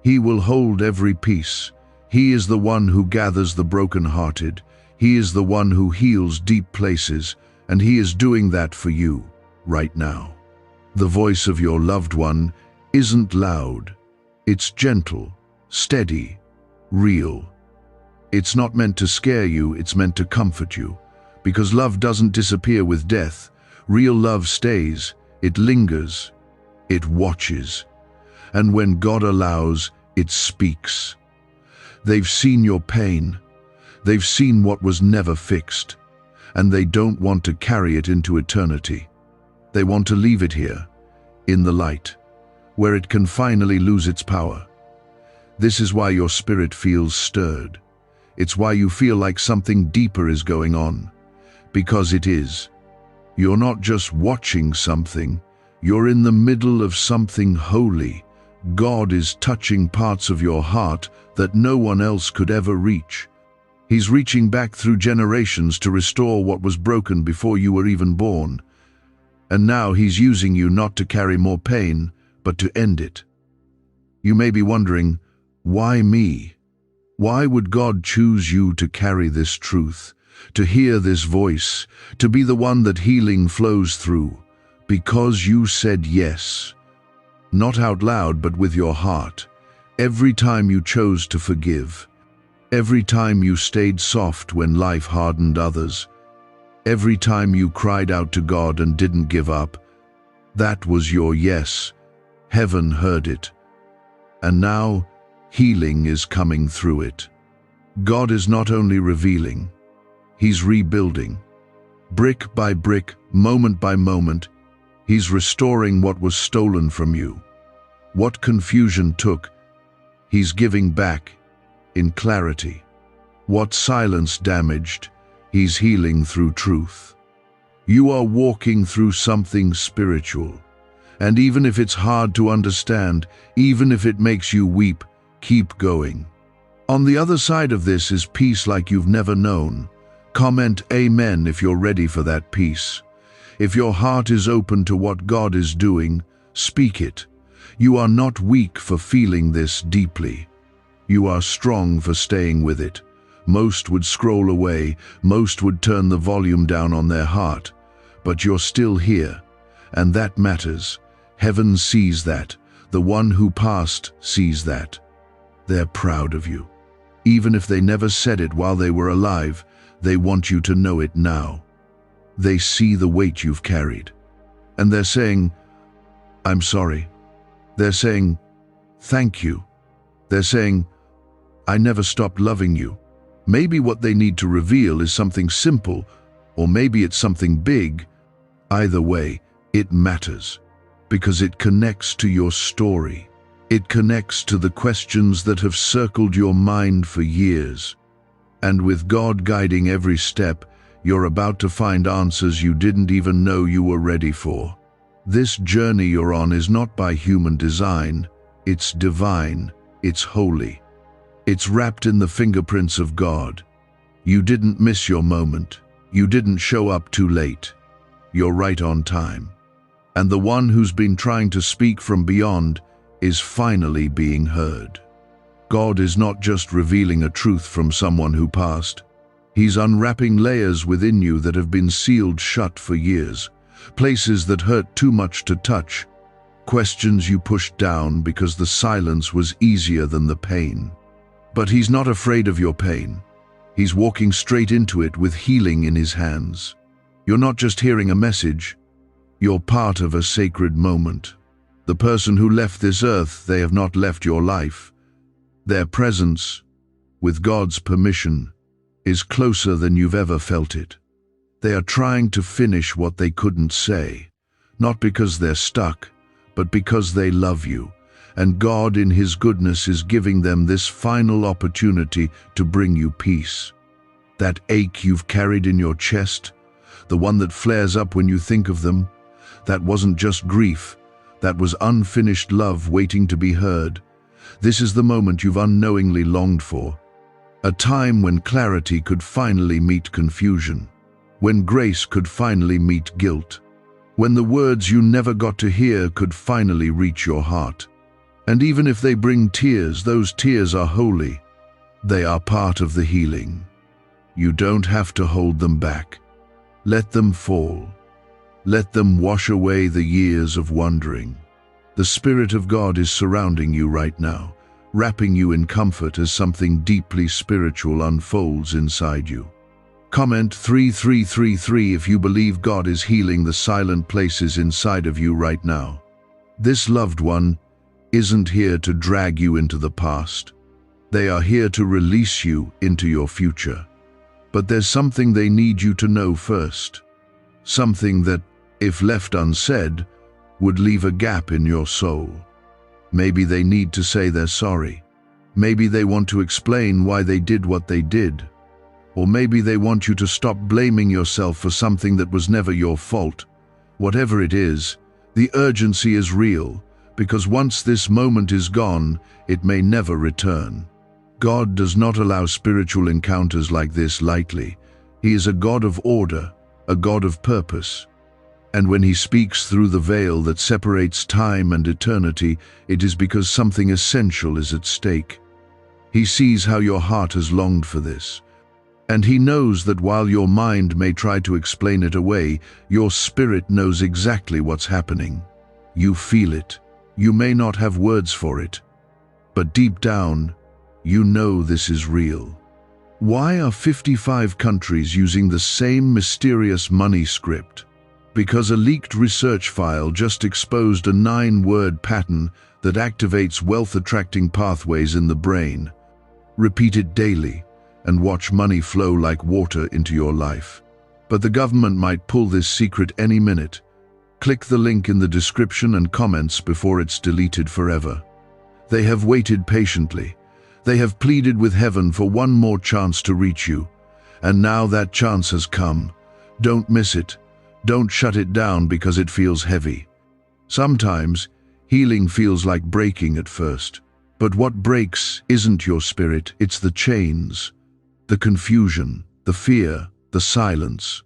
He will hold every piece. He is the one who gathers the brokenhearted. He is the one who heals deep places, and He is doing that for you right now. The voice of your loved one isn't loud. It's gentle, steady, real. It's not meant to scare you, it's meant to comfort you. Because love doesn't disappear with death. Real love stays, it lingers, it watches. And when God allows, it speaks. They've seen your pain. They've seen what was never fixed. And they don't want to carry it into eternity. They want to leave it here, in the light, where it can finally lose its power. This is why your spirit feels stirred. It's why you feel like something deeper is going on. Because it is. You're not just watching something, you're in the middle of something holy. God is touching parts of your heart that no one else could ever reach. He's reaching back through generations to restore what was broken before you were even born. And now He's using you not to carry more pain, but to end it. You may be wondering, why me? Why would God choose you to carry this truth, to hear this voice, to be the one that healing flows through? Because you said yes. Not out loud, but with your heart. Every time you chose to forgive. Every time you stayed soft when life hardened others, every time you cried out to God and didn't give up, that was your yes. Heaven heard it. And now, healing is coming through it. God is not only revealing, He's rebuilding. Brick by brick, moment by moment, He's restoring what was stolen from you. What confusion took, He's giving back in clarity. What silence damaged, He's healing through truth. You are walking through something spiritual. And even if it's hard to understand, even if it makes you weep, keep going. On the other side of this is peace like you've never known. Comment Amen if you're ready for that peace. If your heart is open to what God is doing, speak it. You are not weak for feeling this deeply. You are strong for staying with it. Most would scroll away, most would turn the volume down on their heart. But you're still here, and that matters. Heaven sees that. The one who passed sees that. They're proud of you. Even if they never said it while they were alive, they want you to know it now. They see the weight you've carried. And they're saying, I'm sorry. They're saying, thank you. They're saying, I never stopped loving you. Maybe what they need to reveal is something simple, or maybe it's something big. Either way, it matters, because it connects to your story. It connects to the questions that have circled your mind for years. And with God guiding every step, you're about to find answers you didn't even know you were ready for. This journey you're on is not by human design. It's divine. It's holy. It's wrapped in the fingerprints of God. You didn't miss your moment. You didn't show up too late. You're right on time. And the one who's been trying to speak from beyond is finally being heard. God is not just revealing a truth from someone who passed. He's unwrapping layers within you that have been sealed shut for years, places that hurt too much to touch, questions you pushed down because the silence was easier than the pain. But He's not afraid of your pain. He's walking straight into it with healing in His hands. You're not just hearing a message, you're part of a sacred moment. The person who left this earth, they have not left your life. Their presence, with God's permission, is closer than you've ever felt it. They are trying to finish what they couldn't say, not because they're stuck, but because they love you. And God in His goodness is giving them this final opportunity to bring you peace. That ache you've carried in your chest, the one that flares up when you think of them, that wasn't just grief, that was unfinished love waiting to be heard. This is the moment you've unknowingly longed for. A time when clarity could finally meet confusion, when grace could finally meet guilt, when the words you never got to hear could finally reach your heart. And even if they bring tears, those tears are holy. They are part of the healing. You don't have to hold them back. Let them fall. Let them wash away the years of wondering. The Spirit of God is surrounding you right now, wrapping you in comfort as something deeply spiritual unfolds inside you. Comment 3333 if you believe God is healing the silent places inside of you right now. This loved one isn't here to drag you into the past. They are here to release you into your future. But there's something they need you to know first. Something that, if left unsaid, would leave a gap in your soul. Maybe they need to say they're sorry. Maybe they want to explain why they did what they did. Or maybe they want you to stop blaming yourself for something that was never your fault. Whatever it is, the urgency is real, because once this moment is gone, it may never return. God does not allow spiritual encounters like this lightly. He is a God of order, a God of purpose. And when He speaks through the veil that separates time and eternity, it is because something essential is at stake. He sees how your heart has longed for this. And He knows that while your mind may try to explain it away, your spirit knows exactly what's happening. You feel it. You may not have words for it. But deep down, you know this is real. Why are 55 countries using the same mysterious money script? Because a leaked research file just exposed a 9-word pattern that activates wealth-attracting pathways in the brain. Repeat it daily and watch money flow like water into your life. But the government might pull this secret any minute. Click the link in the description and comments before it's deleted forever. They have waited patiently. They have pleaded with heaven for one more chance to reach you. And now that chance has come. Don't miss it. Don't shut it down because it feels heavy. Sometimes, healing feels like breaking at first. But what breaks isn't your spirit, it's the chains, the confusion, the fear, the silence.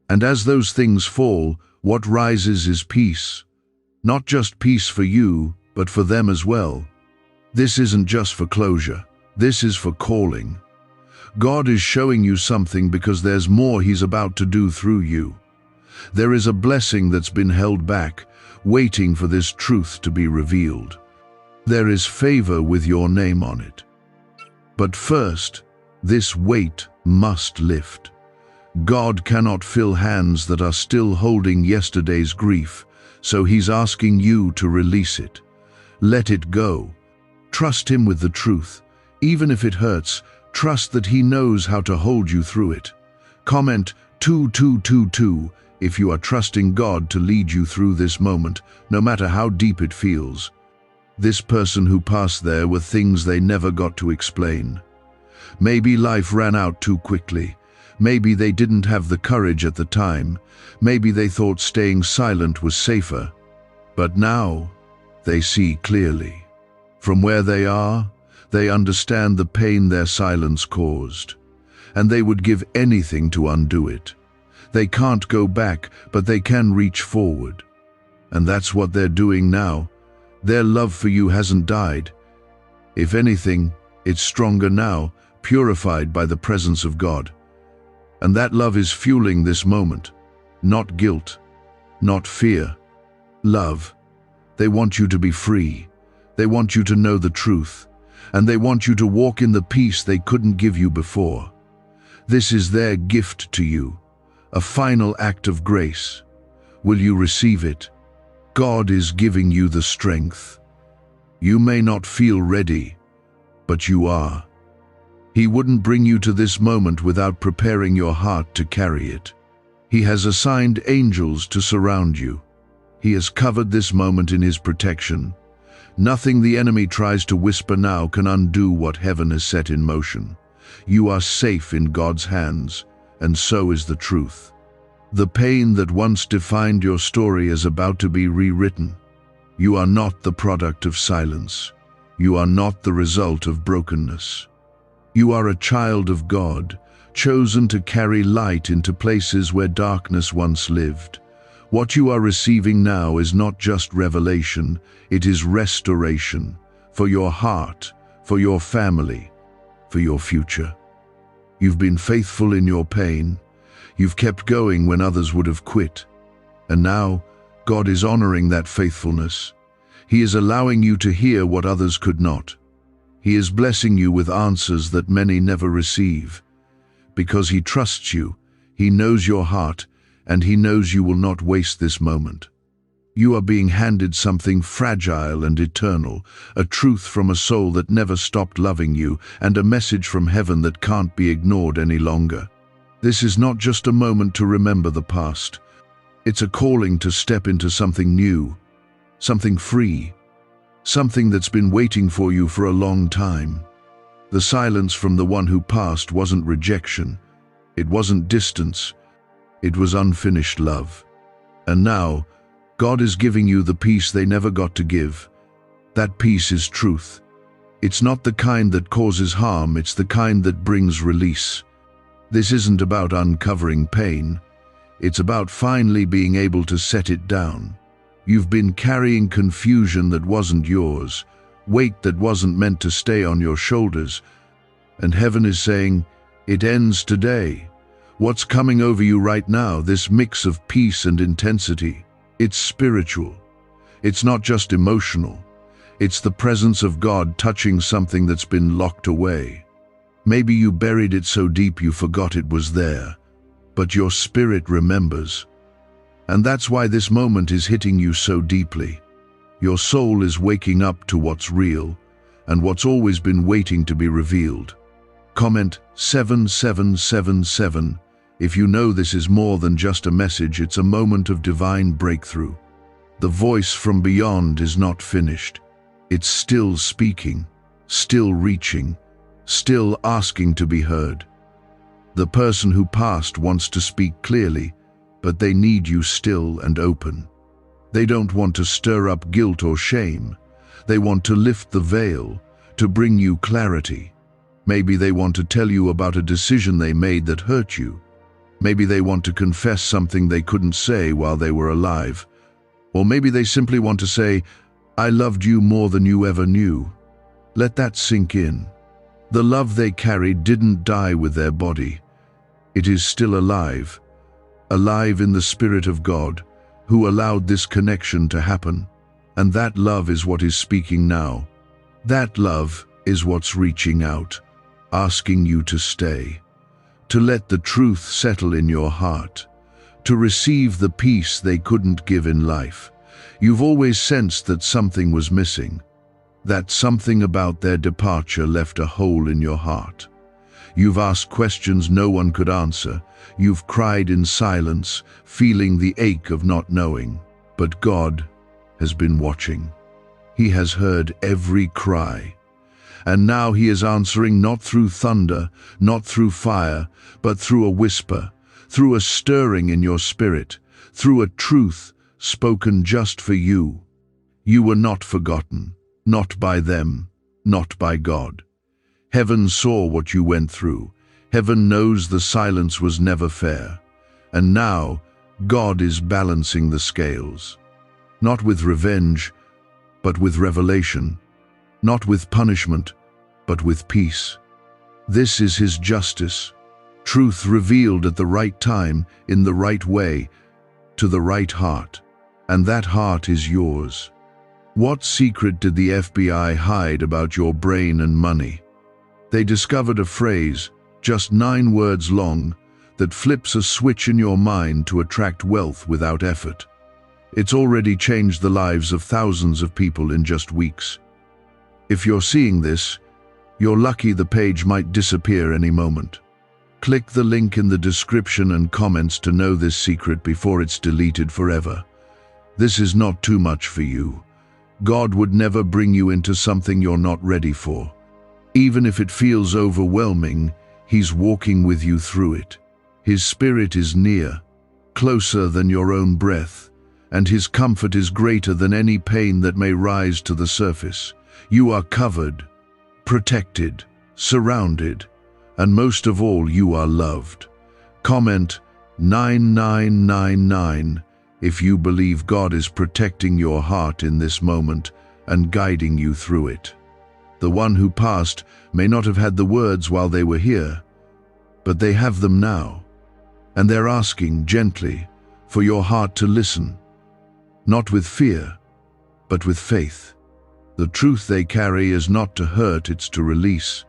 And as those things fall, what rises is peace. Not just peace for you, but for them as well. This isn't just for closure. This is for calling. God is showing you something because there's more He's about to do through you. There is a blessing that's been held back, waiting for this truth to be revealed. There is favor with your name on it. But first, this weight must lift. God cannot fill hands that are still holding yesterday's grief, so He's asking you to release it. Let it go. Trust Him with the truth. Even if it hurts, trust that He knows how to hold you through it. Comment 2222 if you are trusting God to lead you through this moment, no matter how deep it feels. This person who passed there were things they never got to explain. Maybe life ran out too quickly. Maybe they didn't have the courage at the time. Maybe they thought staying silent was safer. But now, they see clearly. From where they are, they understand the pain their silence caused, and they would give anything to undo it. They can't go back, but they can reach forward. And that's what they're doing now. Their love for you hasn't died. If anything, it's stronger now, purified by the presence of God. And that love is fueling this moment. Not guilt, not fear. Love. They want you to be free. They want you to know the truth, and they want you to walk in the peace they couldn't give you before. This is their gift to you, a final act of grace. Will you receive it? God is giving you the strength. You may not feel ready, but you are. He wouldn't bring you to this moment without preparing your heart to carry it. He has assigned angels to surround you. He has covered this moment in His protection. Nothing the enemy tries to whisper now can undo what heaven has set in motion. You are safe in God's hands, and so is the truth. The pain that once defined your story is about to be rewritten. You are not the product of silence. You are not the result of brokenness. You are a child of God, chosen to carry light into places where darkness once lived. What you are receiving now is not just revelation, it is restoration for your heart, for your family, for your future. You've been faithful in your pain. You've kept going when others would have quit. And now, God is honoring that faithfulness. He is allowing you to hear what others could not. He is blessing you with answers that many never receive. Because He trusts you, He knows your heart, and He knows you will not waste this moment. You are being handed something fragile and eternal, a truth from a soul that never stopped loving you, and a message from heaven that can't be ignored any longer. This is not just a moment to remember the past. It's a calling to step into something new, something free, something that's been waiting for you for a long time. The silence from the one who passed wasn't rejection. It wasn't distance. It was unfinished love. And now, God is giving you the peace they never got to give. That peace is truth. It's not the kind that causes harm, it's the kind that brings release. This isn't about uncovering pain. It's about finally being able to set it down. You've been carrying confusion that wasn't yours, weight that wasn't meant to stay on your shoulders. And heaven is saying, it ends today. What's coming over you right now, this mix of peace and intensity, it's spiritual. It's not just emotional. It's the presence of God touching something that's been locked away. Maybe you buried it so deep you forgot it was there, but your spirit remembers. And that's why this moment is hitting you so deeply. Your soul is waking up to what's real, and what's always been waiting to be revealed. Comment 7777 if you know this is more than just a message, it's a moment of divine breakthrough. The voice from beyond is not finished. It's still speaking, still reaching, still asking to be heard. The person who passed wants to speak clearly, but they need you still and open. They don't want to stir up guilt or shame. They want to lift the veil, to bring you clarity. Maybe they want to tell you about a decision they made that hurt you. Maybe they want to confess something they couldn't say while they were alive. Or maybe they simply want to say, "I loved you more than you ever knew." Let that sink in. The love they carried didn't die with their body. It is still alive, alive in the Spirit of God, who allowed this connection to happen. And that love is what is speaking now. That love is what's reaching out, asking you to stay, to let the truth settle in your heart, to receive the peace they couldn't give in life. You've always sensed that something was missing, that something about their departure left a hole in your heart. You've asked questions no one could answer. You've cried in silence, feeling the ache of not knowing. But God has been watching. He has heard every cry. And now He is answering not through thunder, not through fire, but through a whisper, through a stirring in your spirit, through a truth spoken just for you. You were not forgotten, not by them, not by God. Heaven saw what you went through. Heaven knows the silence was never fair. And now God is balancing the scales. Not with revenge, but with revelation. Not with punishment, but with peace. This is His justice. Truth revealed at the right time, in the right way, to the right heart. And that heart is yours. What secret did the FBI hide about your brain and money? They discovered a phrase, just 9 words long, that flips a switch in your mind to attract wealth without effort. It's already changed the lives of thousands of people in just weeks. If you're seeing this, you're lucky. The page might disappear any moment. Click the link in the description and comments to know this secret before it's deleted forever. This is not too much for you. God would never bring you into something you're not ready for. Even if it feels overwhelming, He's walking with you through it. His Spirit is near, closer than your own breath, and His comfort is greater than any pain that may rise to the surface. You are covered, protected, surrounded, and most of all, you are loved. Comment 9999 if you believe God is protecting your heart in this moment and guiding you through it. The one who passed may not have had the words while they were here, but they have them now, and they're asking gently for your heart to listen, not with fear, but with faith. The truth they carry is not to hurt, it's to release.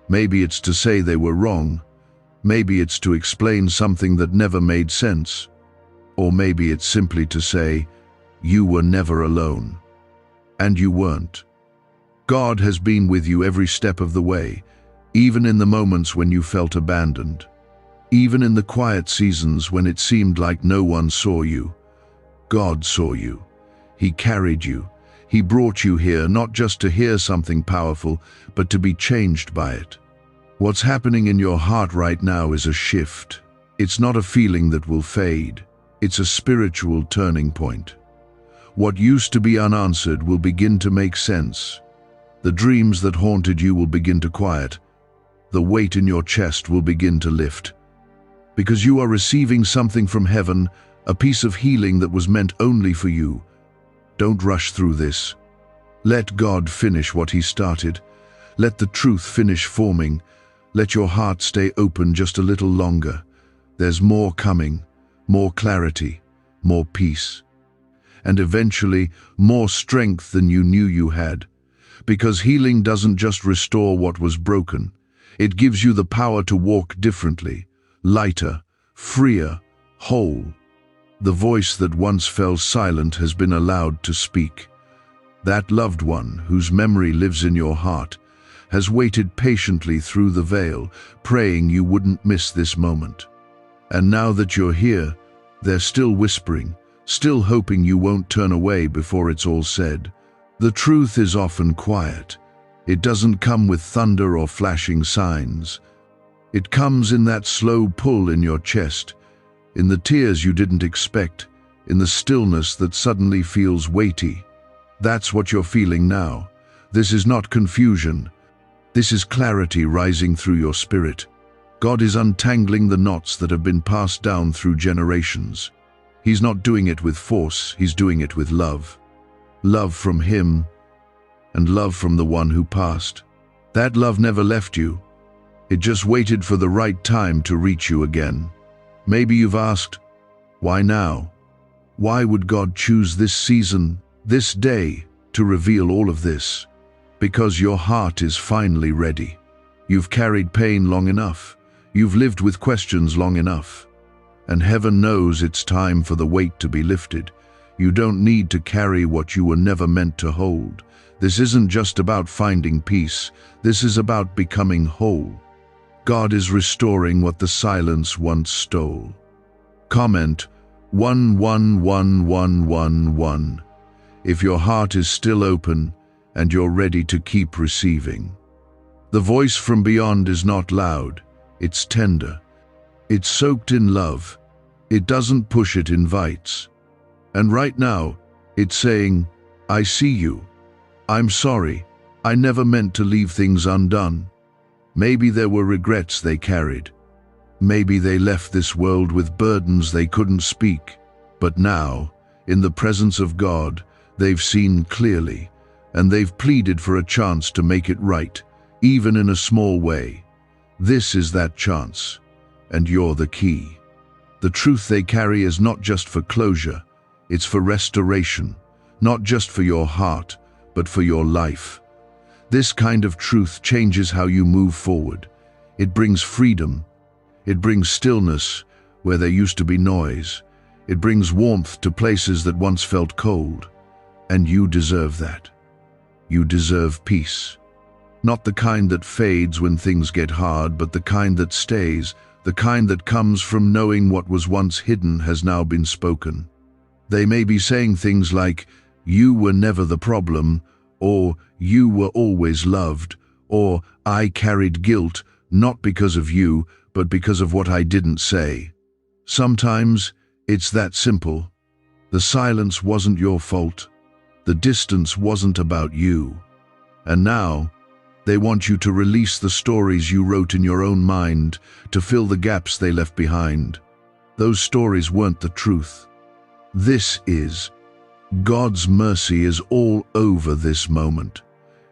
Maybe it's to say they were wrong. Maybe it's to explain something that never made sense. Or maybe it's simply to say, you were never alone. And you weren't. God has been with you every step of the way, even in the moments when you felt abandoned. Even in the quiet seasons when it seemed like no one saw you. God saw you. He carried you. He brought you here not just to hear something powerful, but to be changed by it. What's happening in your heart right now is a shift. It's not a feeling that will fade. It's a spiritual turning point. What used to be unanswered will begin to make sense. The dreams that haunted you will begin to quiet. The weight in your chest will begin to lift. Because you are receiving something from heaven, a piece of healing that was meant only for you. Don't rush through this. Let God finish what He started. Let the truth finish forming. Let your heart stay open just a little longer. There's more coming, more clarity, more peace. And eventually, more strength than you knew you had. Because healing doesn't just restore what was broken. It gives you the power to walk differently, lighter, freer, whole. The voice that once fell silent has been allowed to speak. That loved one, whose memory lives in your heart, has waited patiently through the veil, praying you wouldn't miss this moment. And now that you're here, they're still whispering, still hoping you won't turn away before it's all said. The truth is often quiet. It doesn't come with thunder or flashing signs. It comes in that slow pull in your chest, in the tears you didn't expect, in the stillness that suddenly feels weighty. That's what you're feeling now. This is not confusion. This is clarity rising through your spirit. God is untangling the knots that have been passed down through generations. He's not doing it with force, he's doing it with love. Love from him, and love from the one who passed. That love never left you. It just waited for the right time to reach you again. Maybe you've asked, why now? Why would God choose this season, this day, to reveal all of this? Because your heart is finally ready. You've carried pain long enough. You've lived with questions long enough. And heaven knows it's time for the weight to be lifted. You don't need to carry what you were never meant to hold. This isn't just about finding peace. This is about becoming whole. God is restoring what the silence once stole. Comment 111111 if your heart is still open and you're ready to keep receiving. The voice from beyond is not loud, it's tender. It's soaked in love. It doesn't push, it invites. And right now, it's saying, I see you. I'm sorry. I never meant to leave things undone. Maybe there were regrets they carried. Maybe they left this world with burdens they couldn't speak. But now, in the presence of God, they've seen clearly, and they've pleaded for a chance to make it right, even in a small way. This is that chance, and you're the key. The truth they carry is not just for closure, it's for restoration, not just for your heart, but for your life. This kind of truth changes how you move forward. It brings freedom. It brings stillness where there used to be noise. It brings warmth to places that once felt cold. And you deserve that. You deserve peace. Not the kind that fades when things get hard, but the kind that stays, the kind that comes from knowing what was once hidden has now been spoken. They may be saying things like, you were never the problem, or you were always loved, or I carried guilt, not because of you, but because of what I didn't say. Sometimes it's that simple. The silence wasn't your fault. The distance wasn't about you. And now, they want you to release the stories you wrote in your own mind, to fill the gaps they left behind. Those stories weren't the truth. This is. God's mercy is all over this moment.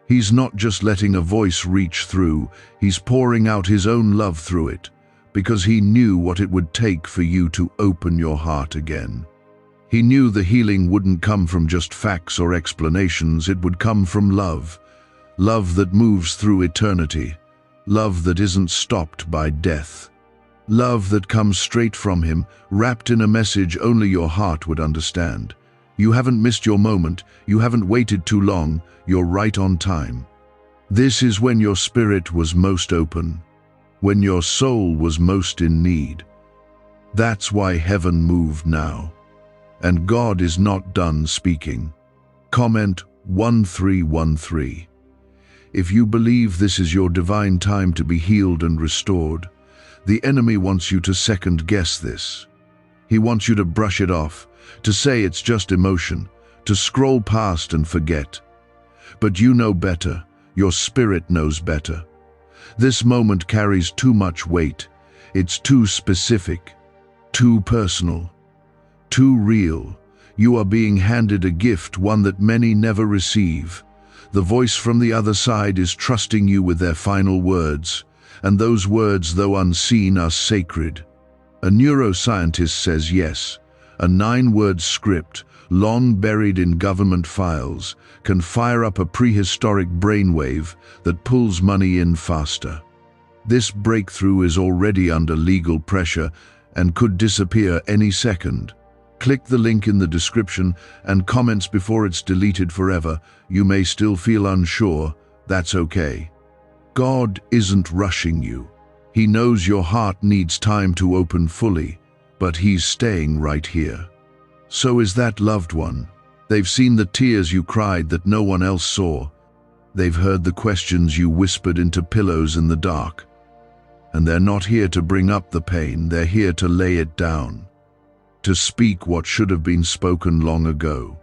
He's not just letting a voice reach through, he's pouring out his own love through it, because he knew what it would take for you to open your heart again. He knew the healing wouldn't come from just facts or explanations, it would come from love. Love that moves through eternity. Love that isn't stopped by death. Love that comes straight from him, wrapped in a message only your heart would understand. You haven't missed your moment, you haven't waited too long, you're right on time. This is when your spirit was most open, when your soul was most in need. That's why heaven moved now. And God is not done speaking. Comment 1313. If you believe this is your divine time to be healed and restored, the enemy wants you to second-guess this. He wants you to brush it off, to say it's just emotion, to scroll past and forget. But you know better, your spirit knows better. This moment carries too much weight. It's too specific, too personal, too real. You are being handed a gift, one that many never receive. The voice from the other side is trusting you with their final words, and those words, though unseen, are sacred. A neuroscientist says yes. A 9-word script, long buried in government files, can fire up a prehistoric brainwave that pulls money in faster. This breakthrough is already under legal pressure and could disappear any second. Click the link in the description and comments before it's deleted forever. You may still feel unsure. That's okay. God isn't rushing you. He knows your heart needs time to open fully, but He's staying right here. So is that loved one. They've seen the tears you cried that no one else saw. They've heard the questions you whispered into pillows in the dark. And they're not here to bring up the pain, they're here to lay it down. To speak what should have been spoken long ago.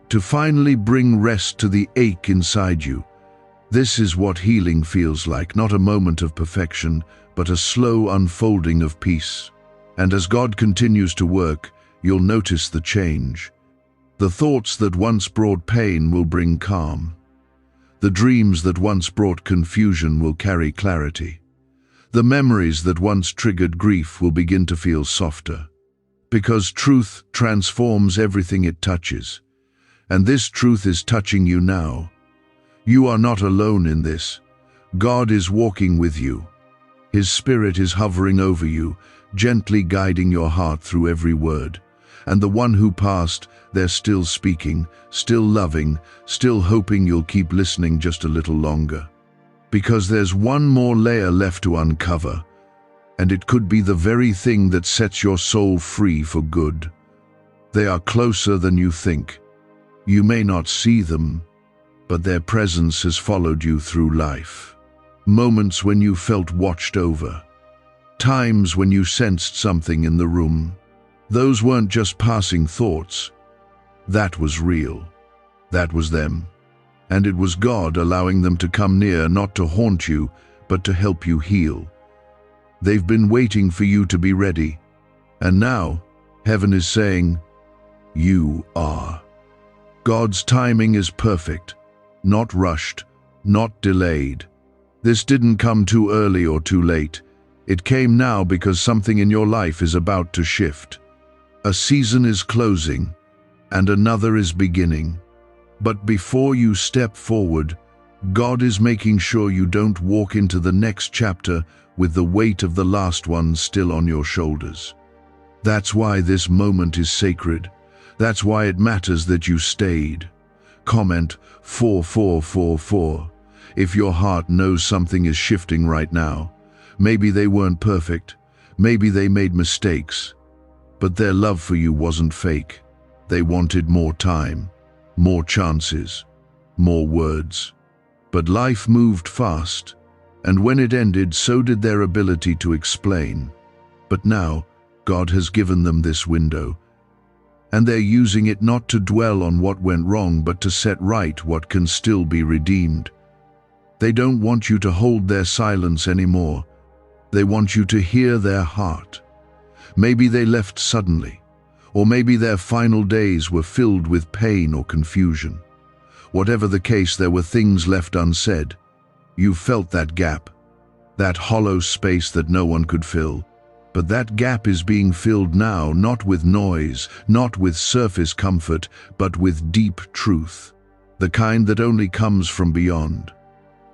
To finally bring rest to the ache inside you. This is what healing feels like, not a moment of perfection, but a slow unfolding of peace. And as God continues to work, you'll notice the change. The thoughts that once brought pain will bring calm. The dreams that once brought confusion will carry clarity. The memories that once triggered grief will begin to feel softer. Because truth transforms everything it touches. And this truth is touching you now. You are not alone in this. God is walking with you. His Spirit is hovering over you, gently guiding your heart through every word. And the one who passed, they're still speaking, still loving, still hoping you'll keep listening just a little longer. Because there's one more layer left to uncover, and it could be the very thing that sets your soul free for good. They are closer than you think. You may not see them, but their presence has followed you through life. Moments when you felt watched over. Times when you sensed something in the room. Those weren't just passing thoughts. That was real. That was them. And it was God allowing them to come near, not to haunt you, but to help you heal. They've been waiting for you to be ready. And now, heaven is saying, you are. God's timing is perfect, not rushed, not delayed. This didn't come too early or too late. It came now because something in your life is about to shift. A season is closing, and another is beginning. But before you step forward, God is making sure you don't walk into the next chapter with the weight of the last one still on your shoulders. That's why this moment is sacred. That's why it matters that you stayed. Comment 4444 if your heart knows something is shifting right now. Maybe they weren't perfect. Maybe they made mistakes. But their love for you wasn't fake. They wanted more time, more chances, more words. But life moved fast, and when it ended, so did their ability to explain. But now, God has given them this window, and they're using it not to dwell on what went wrong, but to set right what can still be redeemed. They don't want you to hold their silence anymore. They want you to hear their heart. Maybe they left suddenly, or maybe their final days were filled with pain or confusion. Whatever the case, there were things left unsaid. You felt that gap, that hollow space that no one could fill. But that gap is being filled now, not with noise, not with surface comfort, but with deep truth. The kind that only comes from beyond.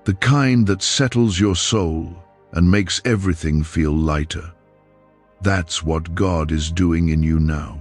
The kind that settles your soul and makes everything feel lighter. That's what God is doing in you now.